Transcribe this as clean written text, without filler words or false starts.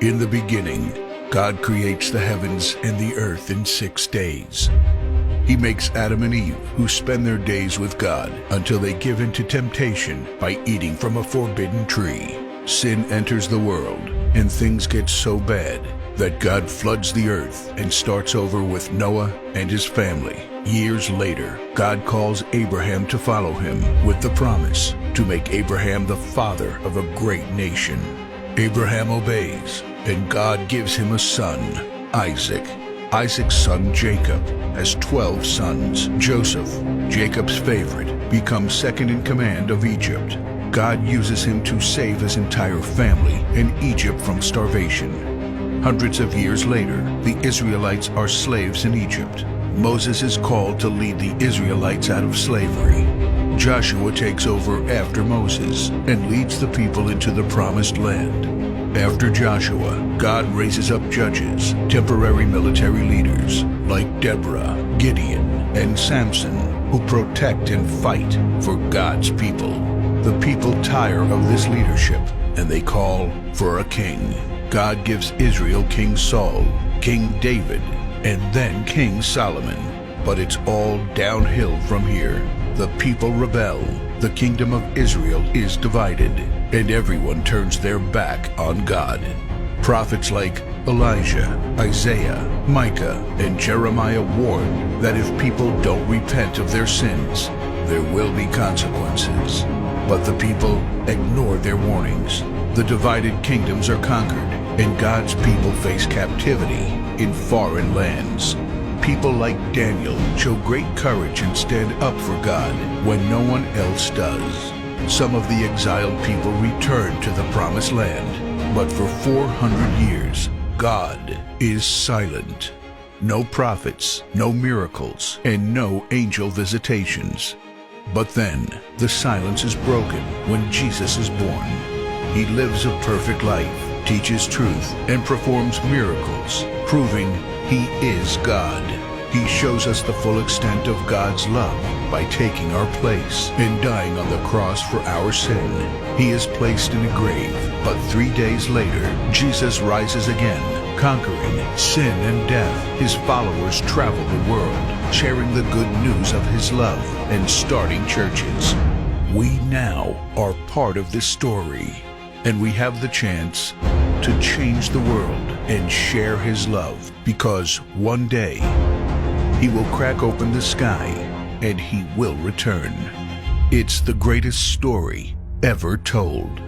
In the beginning, God creates the heavens and the earth in 6 days. He makes Adam and Eve, who spend their days with God until they give in to temptation by eating from a forbidden tree. Sin enters the world, and things get so bad that God floods the earth and starts over with Noah and his family. Years later, God calls Abraham to follow him with the promise to make Abraham the father of a great nation. Abraham obeys, and God gives him a son, Isaac. Isaac's son Jacob has 12 sons. Joseph, Jacob's favorite, becomes second in command of Egypt. God uses him to save his entire family and Egypt from starvation. Hundreds of years later, the Israelites are slaves in Egypt. Moses is called to lead the Israelites out of slavery. Joshua takes over after Moses and leads the people into the promised land. After Joshua, God raises up judges, temporary military leaders like Deborah, Gideon, and Samson, who protect and fight for God's people. The people tire of this leadership, and they call for a king. God gives Israel King Saul, King David, and then King Solomon. But it's all downhill from here. The people rebel, the kingdom of Israel is divided, and everyone turns their back on God. Prophets like Elijah, Isaiah, Micah, and Jeremiah warn that if people don't repent of their sins, there will be consequences. But the people ignore their warnings. The divided kingdoms are conquered, and God's people face captivity in foreign lands. People like Daniel show great courage and stand up for God when no one else does. Some of the exiled people return to the promised land, but for 400 years, God is silent. No prophets, no miracles, and no angel visitations. But then, the silence is broken when Jesus is born. He lives a perfect life, teaches truth, and performs miracles, proving He is God. He shows us the full extent of God's love by taking our place and dying on the cross for our sin. He is placed in a grave, but 3 days later, Jesus rises again, conquering sin and death. His followers travel the world, sharing the good news of His love and starting churches. We now are part of this story, and we have the chance to change the world and share His love, because one day He will crack open the sky and He will return. It's the greatest story ever told.